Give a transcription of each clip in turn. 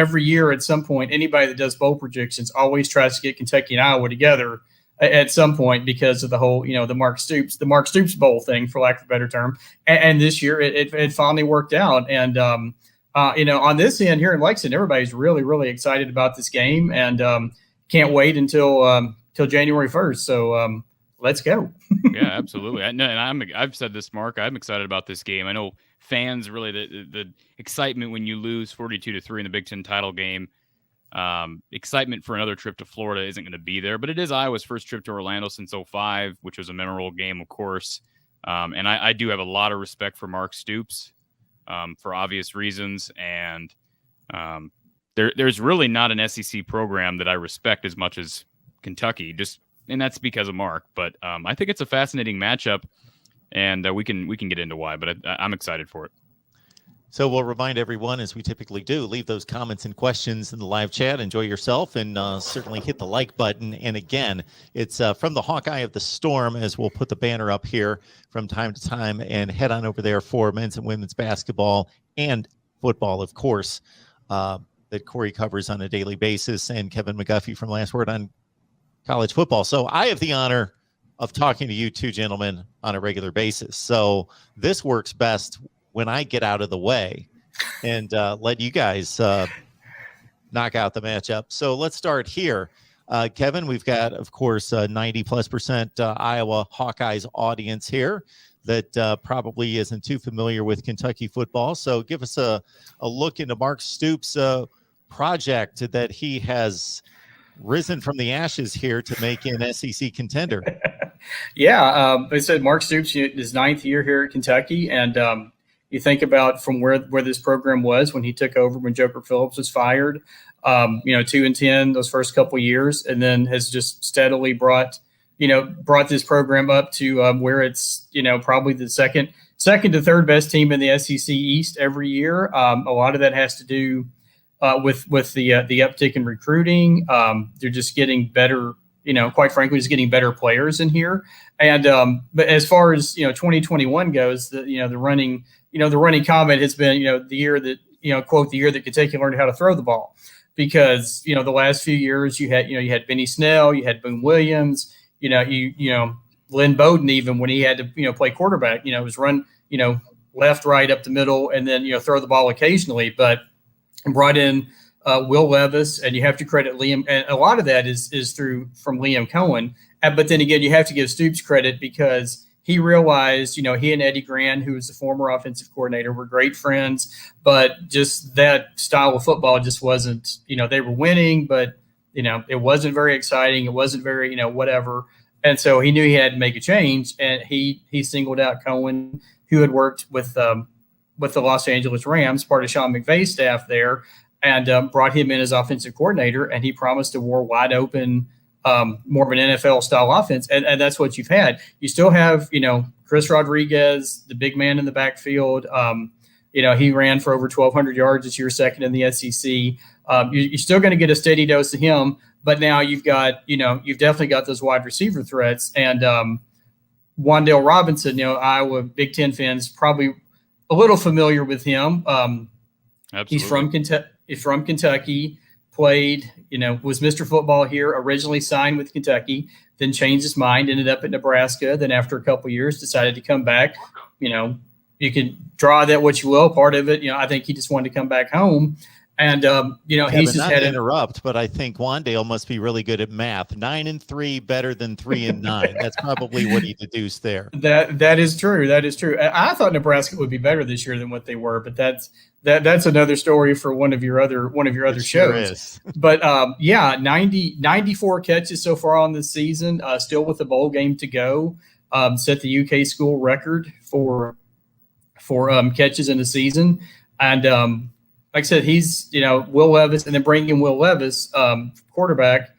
every year at some point, anybody that does bowl predictions always tries to get Kentucky and Iowa together at some point because of the whole, the Mark Stoops Bowl thing, for lack of a better term. And this year it finally worked out. And, on this end here in Lexington, everybody's really, really excited about this game and can't wait until January 1st. So let's go. Yeah, absolutely. I've said this, Mark. I'm excited about this game. I know fans really the excitement when you lose 42-3 in the Big Ten title game. Excitement for another trip to Florida isn't going to be there, but it is Iowa's first trip to Orlando since 2005, which was a memorable game, of course. And I do have a lot of respect for Mark Stoops for obvious reasons. And there's really not an SEC program that I respect as much as Kentucky, and that's because of Mark. But I think it's a fascinating matchup, and we can get into why. But I'm excited for it. So we'll remind everyone, as we typically do, leave those comments and questions in the live chat. Enjoy yourself, and certainly hit the like button. And again, it's from the Hawkeye of the Storm, as we'll put the banner up here from time to time, and head on over there for men's and women's basketball and football, of course, that Corey covers on a daily basis, and Kevin McGuffey from Last Word on College Football. So I have the honor of talking to you two gentlemen on a regular basis. So this works best when I get out of the way and let you guys knock out the matchup. So let's start here. Kevin, we've got, of course, 90+% Iowa Hawkeyes audience here that probably isn't too familiar with Kentucky football. So give us a look into Mark Stoops' project that he has risen from the ashes here to make an SEC contender. Yeah, I said Mark Stoops, his 9th year here at Kentucky, and you think about from where this program was when he took over, when Joker Phillips was fired, 2-10 those first couple of years, and then has just steadily brought this program up to where it's, probably the second to third best team in the SEC East every year. A lot of that has to do with the uptick in recruiting. They're just getting better, quite frankly, just getting better players in here. And but as far as 2021 goes, the running comment has been the year that quote, the year that Kentucky learned how to throw the ball, because the last few years you had Benny Snell, you had Boone Williams, Lynn Bowden, even when he had to play quarterback, was run left, right, up the middle, and then throw the ball occasionally, but brought in Will Levis, and you have to credit Liam, and a lot of that is from Liam Cohen. But then again, you have to give Stoops credit because he realized, he and Eddie Gran, who was the former offensive coordinator, were great friends, but just that style of football just wasn't, they were winning, but, it wasn't very exciting. It wasn't very, whatever. And so he knew he had to make a change, and he singled out Cohen, who had worked with the Los Angeles Rams, part of Sean McVay's staff there, and brought him in as offensive coordinator, and he promised a more wide open, more of an NFL style offense. And that's what you've had. You still have, Chris Rodriguez, the big man in the backfield. He ran for over 1,200 yards this year, second in the SEC. You're still going to get a steady dose of him, but now you've got, you've definitely got those wide receiver threats. And Wan'Dale Robinson, Iowa Big Ten fans probably a little familiar with him. Absolutely. He's from Kentucky, played, was Mr. Football here, originally signed with Kentucky, then changed his mind, ended up at Nebraska. Then after a couple of years, decided to come back. You can draw that what you will. Part of it, I think he just wanted to come back home. And, Kevin, he's just not had to interrupt, but I think Wan'Dale must be really good at math. 9-3 better than 3-9. That's probably what he deduced there. That is true. That is true. I thought Nebraska would be better this year than what they were, but that's another story for one of your other shows. Sure is. But 94 catches so far on this season, still with the bowl game to go. Set the UK school record for catches in a season. And like I said, he's, Will Levis, and then bringing in Will Levis, quarterback,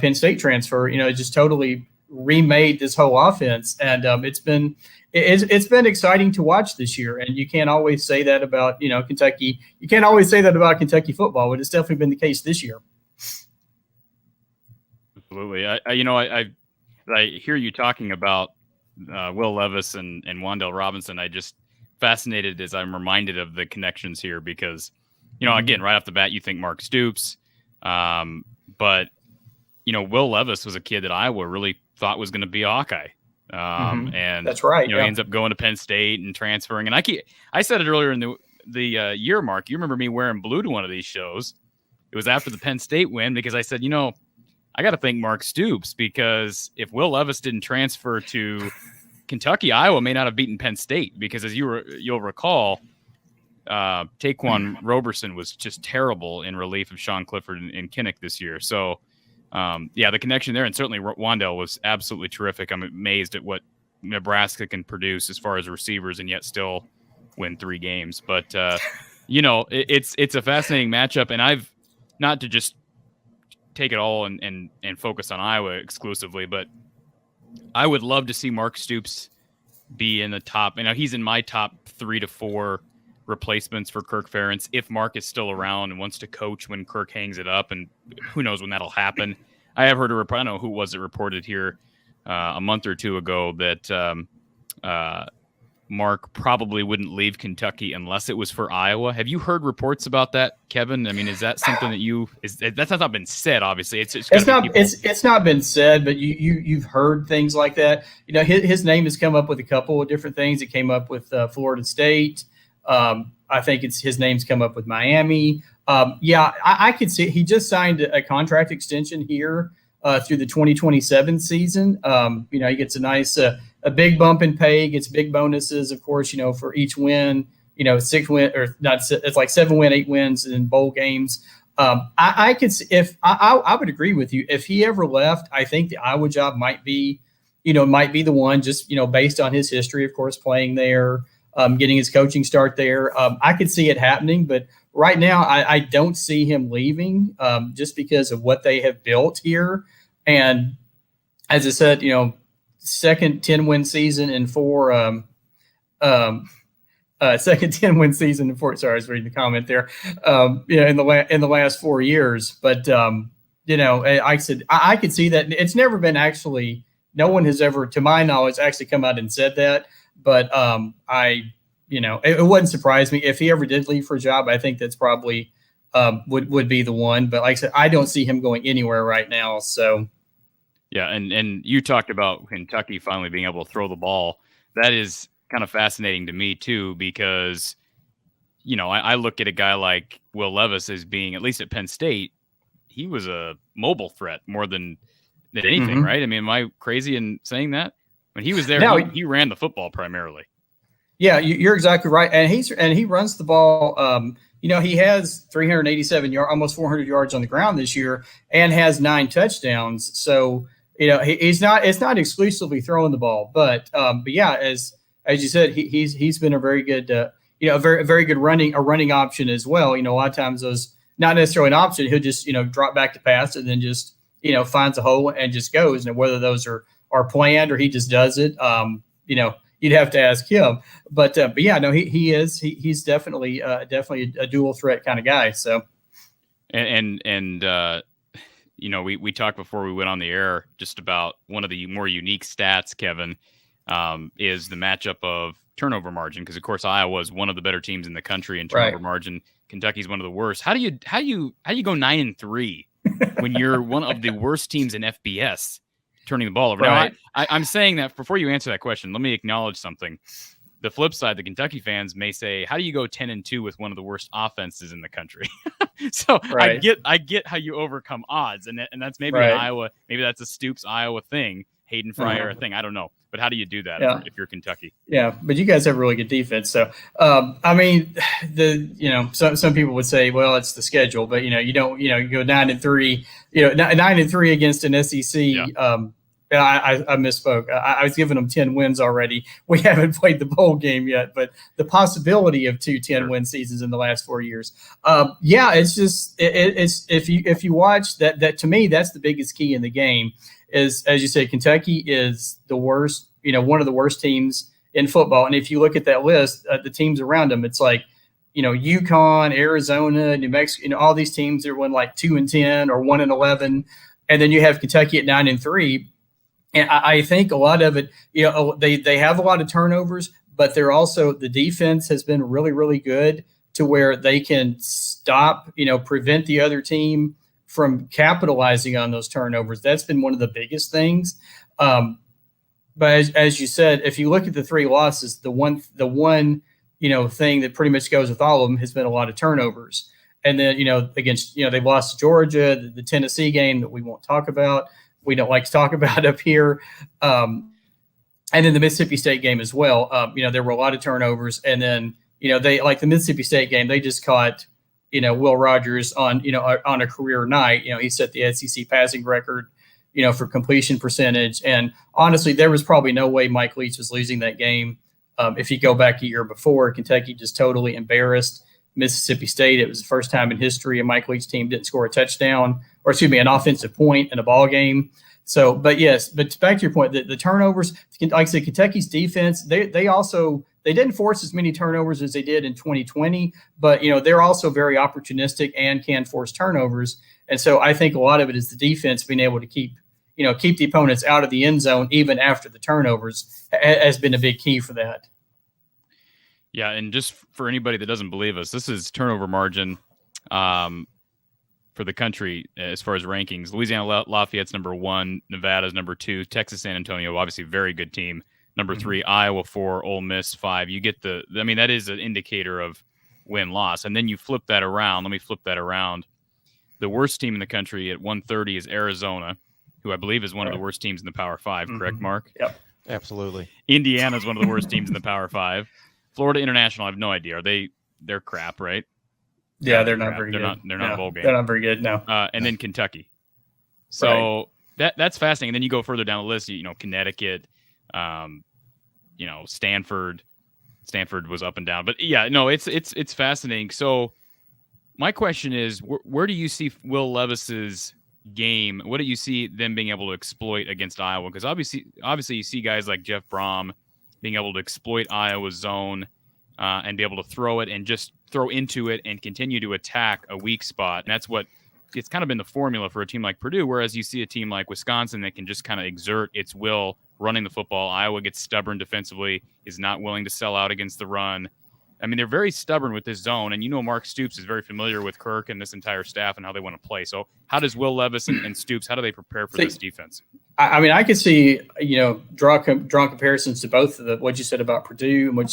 Penn State transfer, just totally remade this whole offense. And it's been exciting to watch this year. And you can't always say that about, Kentucky. You can't always say that about Kentucky football, but it's definitely been the case this year. Absolutely. I hear you talking about Will Levis and Wan'Dale Robinson. I just fascinated as I'm reminded of the connections here because, again, right off the bat, you think Mark Stoops. But, Will Levis was a kid that Iowa really thought was going to be a Hawkeye. And that's right. He ends up going to Penn State and transferring. And I said it earlier in the year, Mark. You remember me wearing blue to one of these shows. It was after the Penn State win because I said, I got to thank Mark Stoops, because if Will Levis didn't transfer to Kentucky, Iowa may not have beaten Penn State, because as you'll recall, Taquan Roberson was just terrible in relief of Sean Clifford and Kinnick this year. So, the connection there, and certainly Wandell was absolutely terrific. I'm amazed at what Nebraska can produce as far as receivers and yet still win 3 games. But, it's a fascinating matchup, and I've not to just take it all and focus on Iowa exclusively, but I would love to see Mark Stoops be in the top. He's in my top 3 to 4 replacements for Kirk Ferentz if Mark is still around and wants to coach when Kirk hangs it up, and who knows when that'll happen. I have heard a report. I don't know who was it reported here a month or 2 ago that Mark probably wouldn't leave Kentucky unless it was for Iowa. Have you heard reports about that, Kevin? Is that something that that's not been said? Obviously, it's not been said, but you've heard things like that. His name has come up with a couple of different things. It came up with Florida State. I think his name's come up with Miami. I could see he just signed a contract extension here through the 2027 season. He gets a nice a big bump in pay, gets big bonuses, of course, for each win, 6 win or not. It's like 7 win, 8 wins in bowl games. I could see I would agree with you. If he ever left, I think the Iowa job might be the one, just, based on his history, of course, playing there, getting his coaching start there. I could see it happening, but right now I don't see him leaving just because of what they have built here. And as I said, second 10-win season in 4 second 10-win season in 4. Sorry, I was reading the comment there. In the last 4 years, but I said I could see that. It's never been actually. No one has ever, to my knowledge, actually come out and said that. But it wouldn't surprise me if he ever did leave for a job. I think that's probably would be the one. But like I said, I don't see him going anywhere right now. So. Yeah, and you talked about Kentucky finally being able to throw the ball. That is kind of fascinating to me too, because I look at a guy like Will Levis as being, at least at Penn State, he was a mobile threat more than anything, right? Am I crazy in saying that? When he was there, he ran the football primarily. Yeah, you're exactly right, and he runs the ball. He has 387 yards, almost 400 yards on the ground this year, and has 9 touchdowns. So. It's not exclusively throwing the ball, but yeah, as you said, he's been a very good, a very good running option as well. A lot of times those, not necessarily an option, he'll just, drop back to pass and then just, finds a hole and just goes. And whether those are planned or he just does it, you'd have to ask him. But yeah, no, he's definitely a dual threat kind of guy. So, we talked before we went on the air just about one of the more unique stats, Kevin, is the matchup of turnover margin. Because of course Iowa is one of the better teams in the country in turnover margin. Kentucky's one of the worst. How do you go 9-3 when you're one of the worst teams in FBS turning the ball over? Right. Now, I'm saying that before you answer that question, let me acknowledge something. The flip side, the Kentucky fans may say, how do you go 10-2 with one of the worst offenses in the country? So I get how you overcome odds, and that's maybe an Iowa, maybe that's a Stoops Iowa thing, Hayden Fryer thing. I don't know, but how do you do that if you're Kentucky? Yeah, but you guys have really good defense. So some people would say, well, it's the schedule, but you don't you go 9-3, 9-3 against an SEC. Yeah. I misspoke. I was giving them 10 wins already. We haven't played the bowl game yet, but the possibility of 2 10-win seasons in the last 4 years. It's just it's if you watch that to me, that's the biggest key in the game. Is, as you say, Kentucky is the worst. One of the worst teams in football. And if you look at that list, the teams around them, it's like UConn, Arizona, New Mexico. All these teams are won like 2-10 or 1-11, and then you have Kentucky at 9-3. And I think a lot of it, they have a lot of turnovers, but they're also, the defense has been really, really good. to where they can stop, prevent the other team from capitalizing on those turnovers. That's been one of the biggest things. But as you said, if you look at the 3 losses, the one thing that pretty much goes with all of them has been a lot of turnovers. And then, against, they've lost to Georgia, the Tennessee game that we won't talk about. We don't like to talk about up here. And then the Mississippi State game as well. There were a lot of turnovers. And then, they, like the Mississippi State game, they just caught, Will Rogers on a career night. He set the SEC passing record, for completion percentage. And honestly, there was probably no way Mike Leach was losing that game. If you go back a year before, Kentucky just totally embarrassed Mississippi State. It was the first time in history a Mike Leach team didn't score a touchdown, an offensive point in a ball game. So, but back to your point, the turnovers, like I said, Kentucky's defense, they didn't force as many turnovers as they did in 2020, but, they're also very opportunistic and can force turnovers. And so I think a lot of it is the defense being able to keep the opponents out of the end zone, even after the turnovers, has been a big key for that. Yeah, and just for anybody that doesn't believe us, this is turnover margin for the country as far as rankings. Louisiana Lafayette's number 1, Nevada's number 2, Texas San Antonio, obviously very good team, number 3, Iowa 4, Ole Miss 5. You get that is an indicator of win-loss. And then you flip that around. Let me flip that around. The worst team in the country at 130 is Arizona, who I believe is one of the worst teams in the Power 5, correct, Mark? Yep. Absolutely. Indiana's one of the worst teams in the Power 5. Florida International, I have no idea. They're crap, right? Yeah, they're not very good. They're not a bowl game. They're not very good, no. And then Kentucky. So that's fascinating. And then you go further down the list, Connecticut, Stanford. Stanford was up and down. But yeah, no, it's fascinating. So my question is, where do you see Will Levis's game? What do you see them being able to exploit against Iowa? Because obviously you see guys like Jeff Brom being able to exploit Iowa's zone and be able to throw it and just throw into it and continue to attack a weak spot. And that's what it's kind of been the formula for a team like Purdue, whereas you see a team like Wisconsin that can just kind of exert its will running the football. Iowa gets stubborn defensively, is not willing to sell out against the run. I mean, they're very stubborn with this zone, and Mark Stoops is very familiar with Kirk and this entire staff and how they want to play. So how does Will Levis and Stoops, how do they prepare for this defense? I mean, I could see, draw comparisons to both of what you said about Purdue and what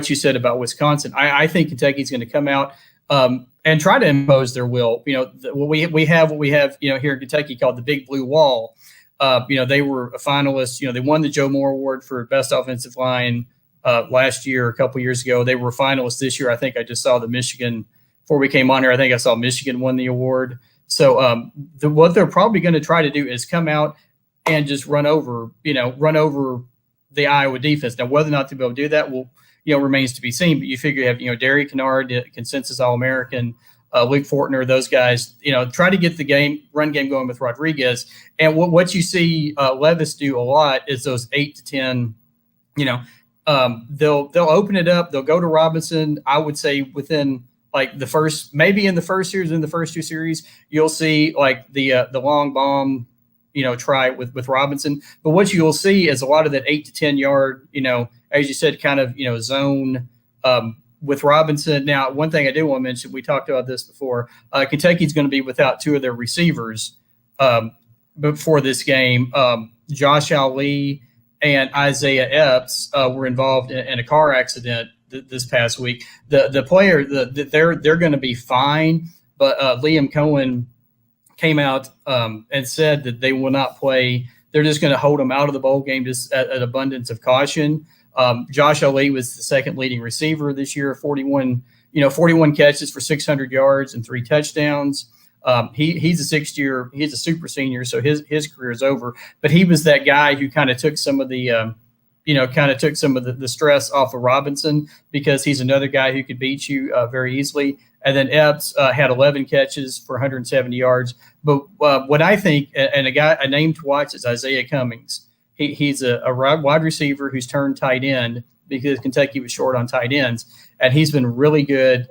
you said about Wisconsin. I think Kentucky's going to come out and try to impose their will. We have here in Kentucky called the Big Blue Wall. They were a finalist. They won the Joe Moore Award for Best Offensive Line last year, a couple years ago. They were finalists this year. I think I just saw the Michigan before we came on here. I think I saw Michigan won the award. So what they're probably going to try to do is come out and just run over the Iowa defense. Now, whether or not they'll be able to do that remains to be seen. But you figure you have Derry Kennard, consensus All-American, Luke Fortner, those guys. Try to get the run game going with Rodriguez. And what you see Levis do a lot is those 8 to 10. They'll open it up. They'll go to Robinson. I would say within in the first 2 series, you'll see like the long bomb, try with Robinson. But what you'll see is a lot of that 8 to 10 yard, as you said, kind of, zone with Robinson. Now, one thing I do want to mention, we talked about this before, Kentucky's going to be without 2 of their receivers before this game. Josh Ali and Isaiah Epps were involved in a car accident this past week. The player, they're going to be fine, but Liam Cohen came out and said that they will not play. They're just going to hold them out of the bowl game just at an abundance of caution. Josh Ali was the second leading receiver this year, 41 catches for 600 yards and 3 touchdowns. He's a 6th year. He's a super senior, so his career is over. But he was that guy who kind of took some of the the stress off of Robinson, because he's another guy who could beat you very easily. And then Epps had 11 catches for 170 yards. But what I think, and a name to watch is Isaiah Cummings. He's a wide receiver who's turned tight end because Kentucky was short on tight ends, and he's been really good.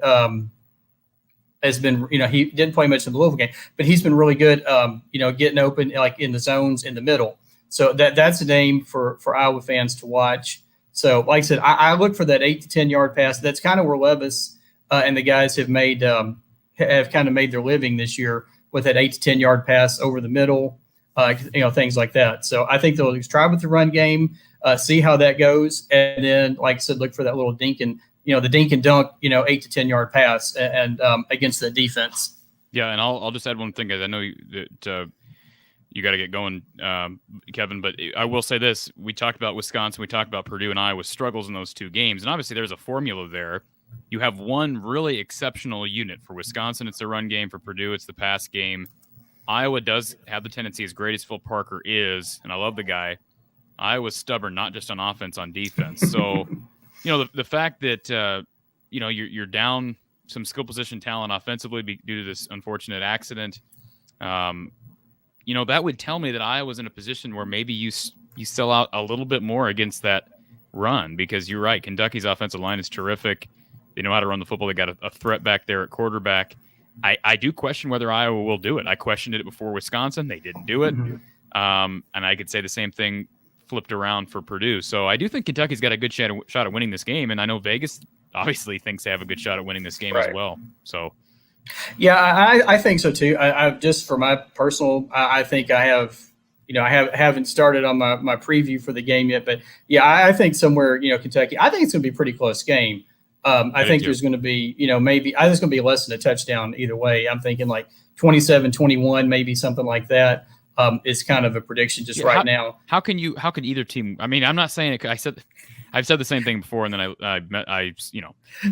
He didn't play much in the Louisville game, but he's been really good, getting open like in the zones in the middle. So that's a name for Iowa fans to watch. So, like I said, I look for that 8 to 10 yard pass. That's kind of where Levis and the guys have kind of made their living this year with that 8 to 10 yard pass over the middle, things like that. So I think they'll try with the run game, see how that goes, and then, like I said, look for that little dink and the dink and dunk, 8 to 10 yard pass and against the defense. Yeah, and I'll just add one thing, guys. I know that you got to get going, Kevin, but I will say this. We talked about Wisconsin. We talked about Purdue and Iowa struggles in those two games. And obviously there's a formula there. You have one really exceptional unit. For Wisconsin, it's the run game. For Purdue, it's the pass game. Iowa does have the tendency, as great as Phil Parker is, and I love the guy, Iowa's stubborn, not just on offense, on defense. So, the fact that, you're down some skill position talent offensively due to this unfortunate accident, that would tell me that Iowa's in a position where maybe you sell out a little bit more against that run, because you're right. Kentucky's offensive line is terrific. They know how to run the football. They got a threat back there at quarterback. I do question whether Iowa will do it. I questioned it before Wisconsin. They didn't do it. Mm-hmm. And I could say the same thing flipped around for Purdue. So I do think Kentucky's got a good shot at winning this game. And I know Vegas obviously thinks they have a good shot at winning this game as well. So. Yeah, I think so too. I just for my personal, I think I have, haven't started on my preview for the game yet, but yeah, I think somewhere, Kentucky, I think it's going to be a pretty close game. I think there's going to be, maybe I think it's going to be less than a touchdown either way. I'm thinking like 27-21, maybe something like that. Is kind of a prediction right now. How can either team? I mean, I'm not saying it. I've said the same thing before, and then I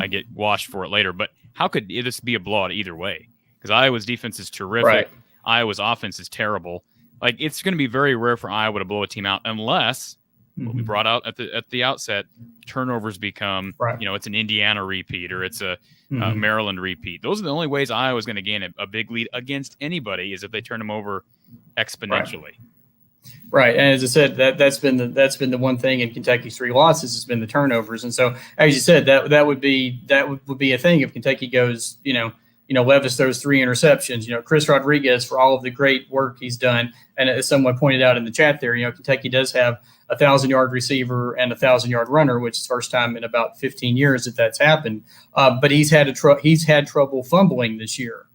get washed for it later. But how could this be a blowout either way? Because Iowa's defense is terrific. Right. Iowa's offense is terrible. Like, it's going to be very rare for Iowa to blow a team out unless what we brought out at the outset, turnovers become, it's an Indiana repeat or it's a Maryland repeat. Those are the only ways Iowa's going to gain a big lead against anybody, is if they turn them over exponentially. Right. And as I said, that's been the one thing in Kentucky's 3 losses has been the turnovers. And so, as you said, that would be a thing if Kentucky goes, Levis throws 3 interceptions. Chris Rodriguez, for all of the great work he's done, and as someone pointed out in the chat there, Kentucky does have a 1,000-yard receiver and a 1,000-yard runner, which is the first time in about 15 years that's happened. But he's had trouble fumbling this year.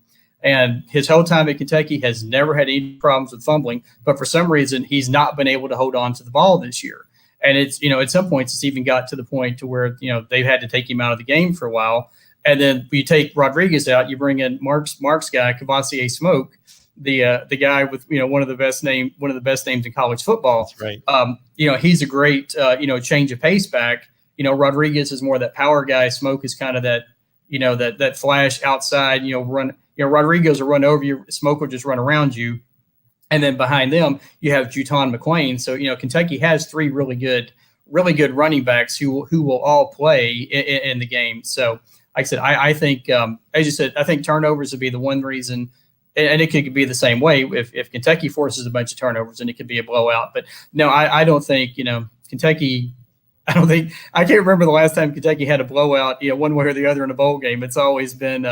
And his whole time at Kentucky has never had any problems with fumbling, but for some reason he's not been able to hold on to the ball this year. And it's, at some points it's even got to the point to where, they've had to take him out of the game for a while. And then you take Rodriguez out, you bring in Mark's guy, Cavassier Smoke, the guy with, one of the best names in college football. That's right. He's a great, change of pace back. Rodriguez is more that power guy. Smoke is kind of that, that flash outside, run. Rodriguez will run over you. Smoke will just run around you. And then behind them, you have Juton McClain. So, Kentucky has 3 really good running backs who will all play in the game. So, like I said, I think, as you said, I think turnovers would be the one reason, and it could be the same way if Kentucky forces a bunch of turnovers, and it could be a blowout. But no, I don't think, Kentucky. I can't remember the last time Kentucky had a blowout, one way or the other in a bowl game. It's always been,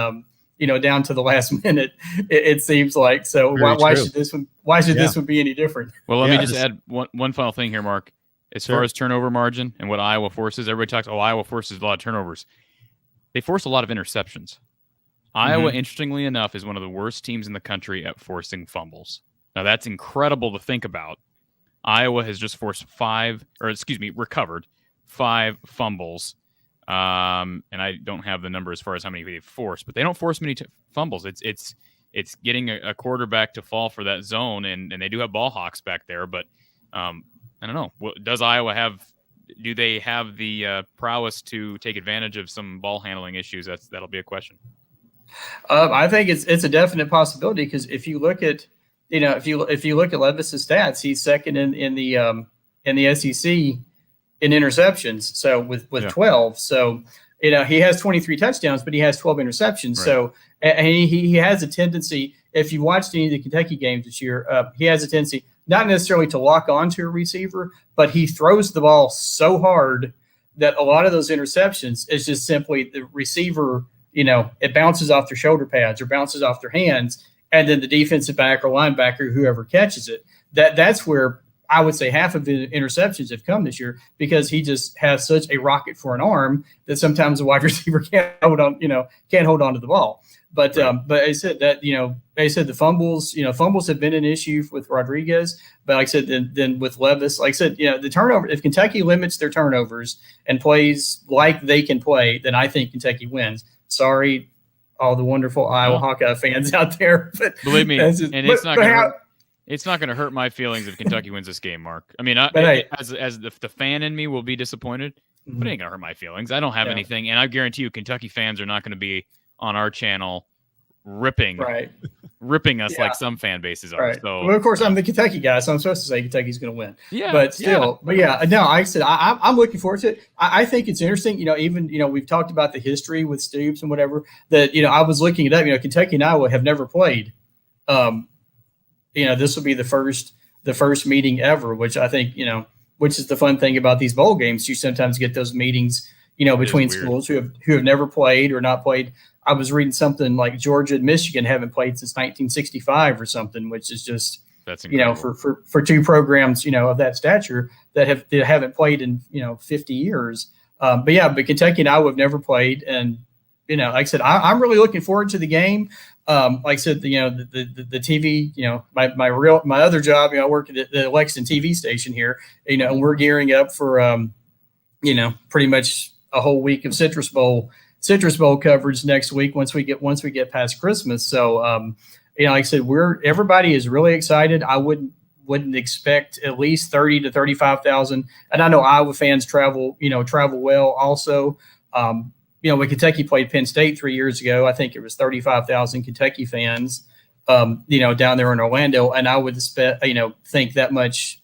down to the last minute. It seems like. So why should this one be any different? Well, let me just add one final thing here, Mark. As far as turnover margin and what Iowa forces, everybody talks, Iowa forces a lot of turnovers. They force a lot of interceptions. Iowa, interestingly enough, is one of the worst teams in the country at forcing fumbles. Now, that's incredible to think about. Iowa has just recovered 5 fumbles. And I don't have the number as far as how many they've forced, but they don't force many fumbles. It's getting a quarterback to fall for that zone, and they do have ball hawks back there. But I don't know. Does Iowa do they have the prowess to take advantage of some ball handling issues? That'll be a question. I think it's a definite possibility, because if you look at if you look at Levis's stats, he's second in the SEC in interceptions. So with 12, so he has 23 touchdowns, but he has 12 interceptions. Right. So and he has a tendency. If you watched any of the Kentucky games this year, he has a tendency not necessarily to lock onto a receiver, but he throws the ball so hard that a lot of those interceptions is just simply the receiver, it bounces off their shoulder pads or bounces off their hands, and then the defensive back or linebacker, whoever catches it, that's where I would say half of the interceptions have come this year because he just has such a rocket for an arm that sometimes the wide receiver can't hold on to the ball. But I said that, they said the fumbles have been an issue with Rodriguez. But like I said, then with Levis, like I said, the turnover, if Kentucky limits their turnovers and plays like they can play, then I think Kentucky wins. Sorry, all the wonderful Iowa Hawkeye fans out there. But believe me, it's not going to hurt my feelings if Kentucky wins this game, Mark. I mean, as the fan in me will be disappointed, but it ain't going to hurt my feelings. I don't have anything, and I guarantee you Kentucky fans are not going to be on our channel ripping us like some fan bases are. Right. So, well, of course, I'm the Kentucky guy, so I'm supposed to say Kentucky's going to win. Yeah, but still, I said I'm looking forward to it. I think it's interesting. Even we've talked about the history with Stoops and whatever. That I was looking it up. Kentucky and Iowa have never played. This will be the first meeting ever, which I think which is the fun thing about these bowl games. You sometimes get those meetings between schools who have never played or not played. I was reading something like Georgia and Michigan haven't played since 1965 or something, which is just that's incredible. For two programs of that stature that haven't played in 50 years. But Kentucky and Iowa have never played, and like I said, I'm really looking forward to the game. Like I said, the TV, my other job, I work at the Lexington TV station here, and we're gearing up for pretty much a whole week of Citrus Bowl coverage next week once we get past Christmas. So like I said, everybody is really excited. I wouldn't expect at least 30 to 35,000. And I know Iowa fans travel well also. When Kentucky played Penn State 3 years ago, I think it was 35,000 Kentucky fans down there in Orlando, and I would think that much,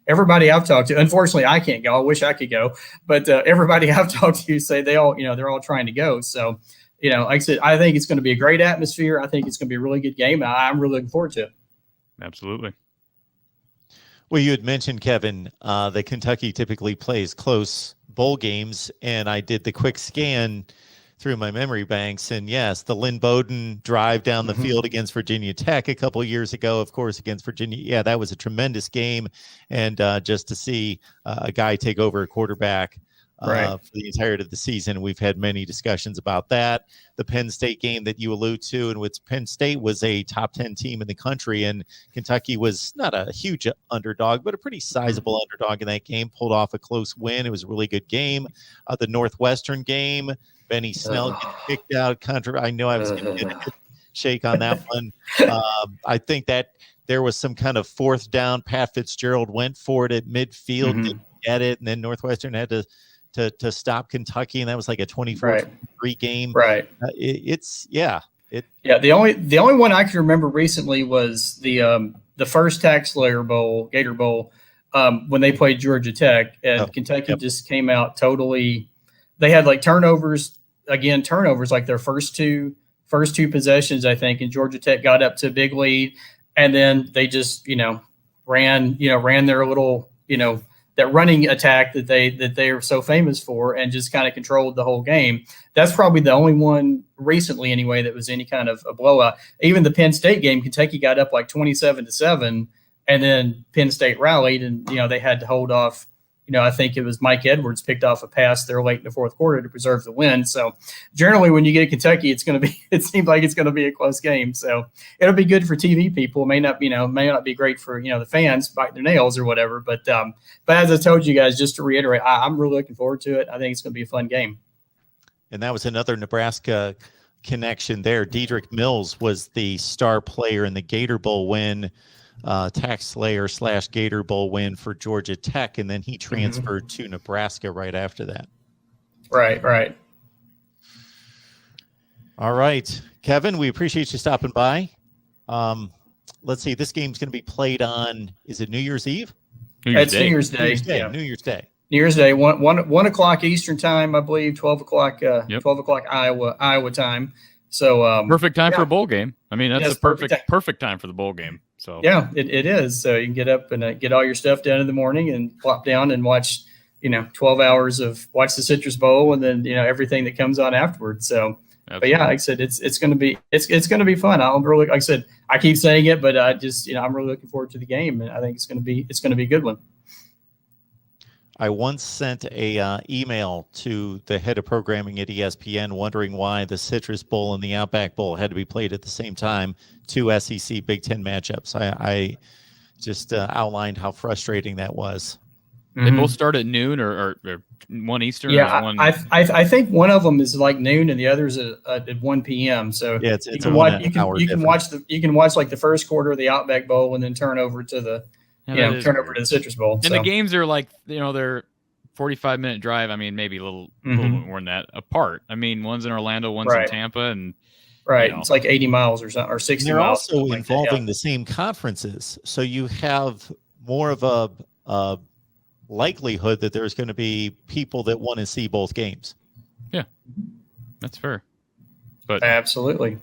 everybody I've talked to, unfortunately, I can't go. I wish I could go, but everybody I've talked to say they're all trying to go. So, like I said, I think it's going to be a great atmosphere. I think it's going to be a really good game. I'm really looking forward to it. Absolutely. Well, you had mentioned, Kevin, that Kentucky typically plays close bowl games, and I did the quick scan through my memory banks, and yes, the Lynn Bowden drive down the field against Virginia Tech a couple years ago, of course, against Virginia. Yeah, that was a tremendous game, and just to see a guy take over a quarterback for the entirety of the season, we've had many discussions about that. The Penn State game that you allude to, and which Penn State was a top 10 team in the country, and Kentucky was not a huge underdog, but a pretty sizable underdog in that game, pulled off a close win. It was a really good game. The Northwestern game, Benny Snell getting kicked out. I know I was going to get a shake on that one. I think that there was some kind of fourth down. Pat Fitzgerald went for it at midfield, didn't get it, and then Northwestern had to stop Kentucky, and that was like a 24-3 game. Right. The only one I can remember recently was the first Gator Bowl, when they played Georgia Tech, and Kentucky just came out totally. They had like turnovers like their first two possessions, I think, and Georgia Tech got up to a big lead, and then they just ran their little that running attack that they are so famous for, and just kind of controlled the whole game. That's probably the only one recently anyway that was any kind of a blowout. Even the Penn State game, Kentucky got up like 27-7, and then Penn State rallied, and they had to hold off. I think it was Mike Edwards picked off a pass there late in the fourth quarter to preserve the win. So generally when you get Kentucky, it seems like it's going to be a close game. So it'll be good for TV people. It may not be great for, the fans biting their nails or whatever. But as I told you guys, just to reiterate, I'm really looking forward to it. I think it's going to be a fun game. And that was another Nebraska connection there. Dedrick Mills was the star player in the Gator Bowl win. Tax Slayer / Gator Bowl win for Georgia Tech, and then he transferred to Nebraska right after that. Right. All right, Kevin, we appreciate you stopping by. Let's see, this game's going to be played on, is it New Year's Eve? It's New Year's Day. New Year's Day. New Year's Day, 1 o'clock Eastern time, I believe, 12 o'clock, 12 o'clock Iowa time. So perfect time for a bowl game. I mean, that's a perfect time for the bowl game. So yeah, it is. So you can get up and get all your stuff done in the morning and plop down and watch, 12 hours of watch the Citrus Bowl, and then everything that comes on afterwards. So But yeah, like I said, it's going to be fun. I'm really, like I said, I keep saying it, but I'm really looking forward to the game, and I think it's going to be a good one. I once sent a email to the head of programming at ESPN wondering why the Citrus Bowl and the Outback Bowl had to be played at the same time, two SEC Big Ten matchups. I just outlined how frustrating that was. They both start at noon or 1 Eastern. Yeah, or one... I think one of them is like noon and the other's at 1 p.m. So yeah, it's you can watch like the first quarter of the Outback Bowl and then turn over to the over to the Citrus Bowl. And the games are like, they're 45-minute drive. I mean, maybe a little bit more than that apart. I mean, one's in Orlando, one's in Tampa, and it's like 80 miles or 60 they're miles. They're also involving the same conferences, so you have more of a likelihood that there's going to be people that want to see both games. Yeah, that's fair. But absolutely.